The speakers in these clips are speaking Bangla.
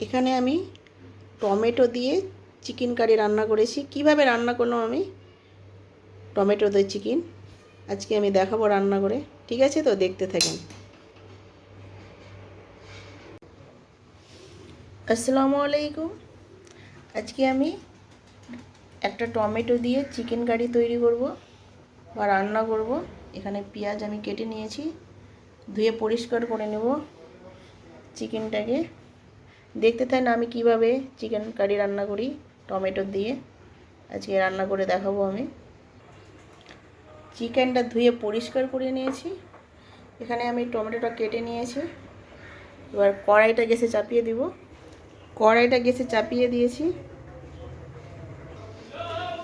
এখানে আমি টমেটো দিয়ে চিকেন কারি রান্না করেছি। কিভাবে রান্না করলাম আমি টমেটো দিয়ে চিকেন আজকে আমি দেখাবো রান্না করে। ঠিক আছে, তো দেখতে থাকেন। আসসালামু আলাইকুম। আজকে আমি একটা টমেটো দিয়ে চিকেন কারি তৈরি করব বা রান্না করব। এখানে পেঁয়াজ আমি কেটে নিয়েছি, ধুয়ে পরিষ্কার করে নেব চিকেনটাকে। দেখতে থাকেন আমি কিভাবে চিকেন কারি রান্না করি টমেটো দিয়ে। আজকে রান্না করে দেখাবো আমি। চিকেনটা ধুয়ে পরিষ্কার করে নিয়েছি। এখানে আমি টমেটোটা কেটে নিয়েছি। এবার কড়াইটা গ্যাসে চাপিয়ে দিব। কড়াইটা গ্যাসে চাপিয়ে দিয়েছি।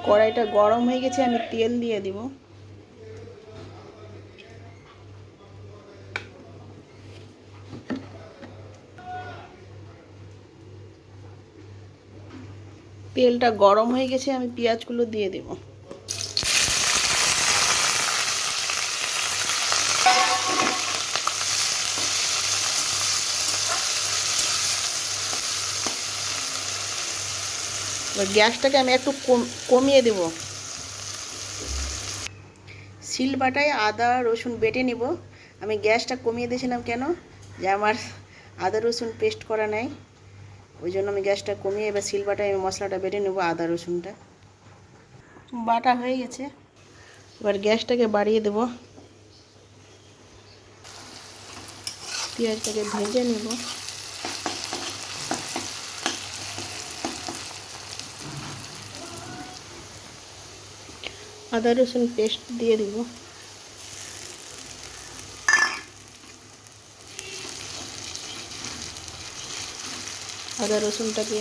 কড়াইটা গরম হয়ে গেছে, আমি তেল দিয়ে দিব। তেলটা গরম হয়ে গেছে, আমি পেঁয়াজগুলো দিয়ে দেব। এবার গ্যাসটাকে আমি একটু কমিয়ে দেব। শিলবাটায় আদা রসুন বেটে নেব। আমি গ্যাসটা কমিয়ে দিয়েছিলাম কেন, যে আমার আদা রসুন পেস্ট করা নাই, ওই জন্য আমি গ্যাসটা কমিয়ে এবার শিলবাটায় আমি মশলাটা বেটে নেব। আদা রসুনটা বাটা হয়ে গেছে। এবার গ্যাসটাকে বাড়িয়ে দেব, পেঁয়াজটাকে ভেজে নেব। আদা রসুন পেস্ট দিয়ে দিব। আদা রসুনটাকে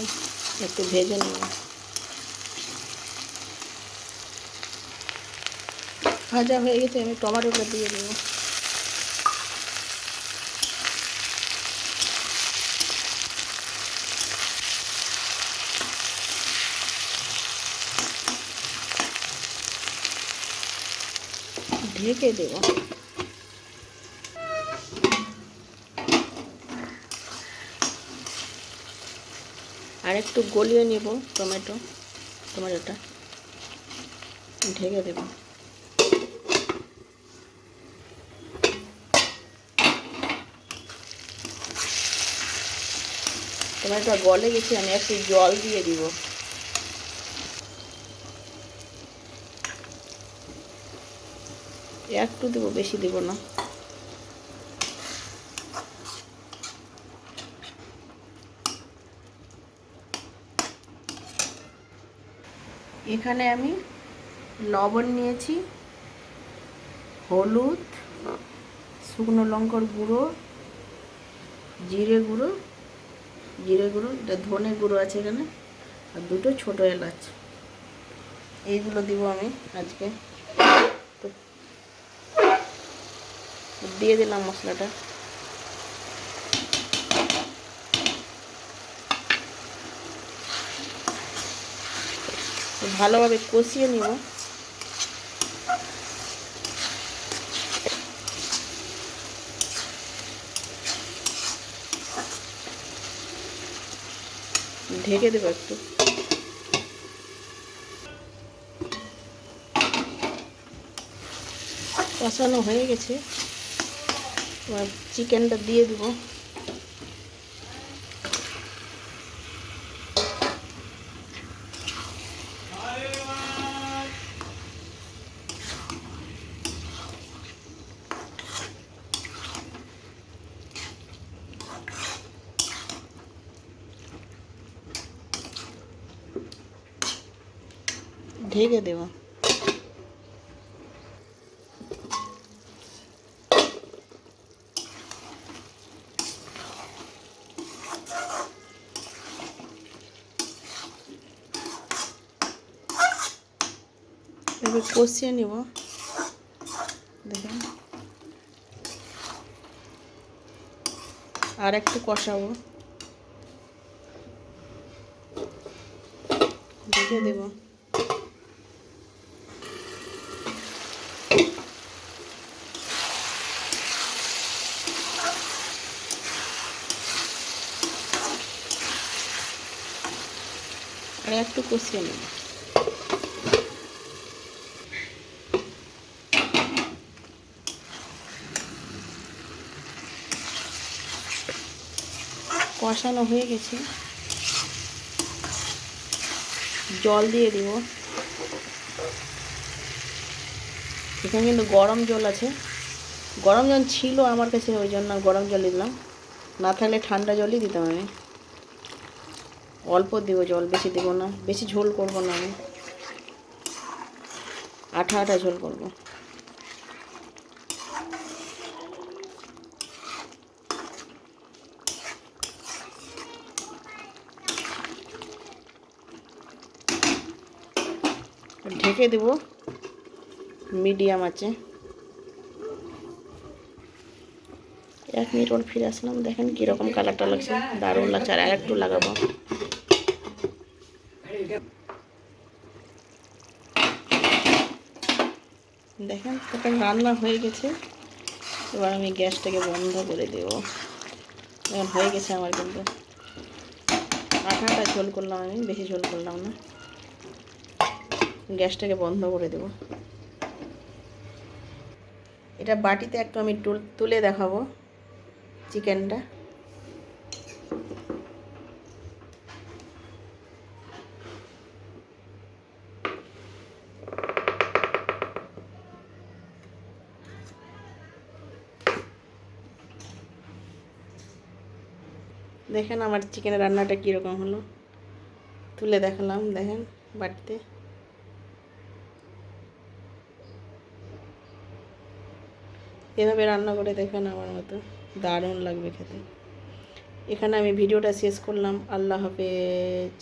একটু ভেজে নেব। ভাজা হয়ে গেছে, আমি টমেটোটা দিয়ে দেব। ঢেকে দেব। আর একটু গলিয়ে নেব টমেটোটা ঢেকে দেব। টমেটোটা গলে গেছে, আমি একটু জল দিয়ে দিব। একটু দেবো, বেশি দেব না। এখানে আমি লবণ নিয়েছি, হলুদ, শুকনো লঙ্কার গুঁড়ো, জিরে গুঁড়ো, এটা ধনে গুঁড়ো আছে এখানে, আর দুটো ছোটো এলাচ, এইগুলো দিব আমি আজকে। তো দিয়ে দিলাম মশলাটা। ভালোভাবে কষিয়ে নিব। ঢেকে দেবো একটু। কষানো হয়ে গেছে, এবার চিকেনটা দিয়ে দিব। ঢেকে দেব। এবার কষিয়ে নেব। দেখেন, আর একটু কষাবো, ঢেকে দেব। আর একটু কষিয়ে নেব। কষানো হয়ে গেছে, জল দিয়ে দিব। এখানে কিন্তু গরম জল আছে, গরম জল ছিল আমার কাছে, ওই জন্য গরম জল দিলাম, না থাকলে ঠান্ডা জলই দিতাম আমি। অল্প দেবো জল, বেশি দেবো না, বেশি ঝোল করব না আমি, আঠা আঠা ঝোল করব। ঢেকে দেব মিডিয়াম আছে। 1 মিনিট ওর ফিরে আসলাম, দেখেন কীরকম কালারটা লাগছে, দারুণ লাগছে। আর একটু লাগাবো। দেখেন তখন রান্না হয়ে গেছে। এবার আমি গ্যাসটাকে বন্ধ করে দেব। এখন হয়ে গেছে আমার, কিন্তু আঠা আঠা ঝোল করলাম আমি, বেশি ঝোল করলাম না। গ্যাসটাকে বন্ধ করে দেব। এটা বাটিতে একটু আমি তুলে দেখাবো চিকেনটা। দেখেন আমার চিকেনের রান্নাটা কীরকম হলো, তুলে দেখালাম। দেখেন বাটিতে। এভাবে রান্না করে দেখেন আমার মতো, দারুণ লাগবে খেতে। এখানে আমি ভিডিওটা শেষ করলাম। আল্লাহ হাফেজ।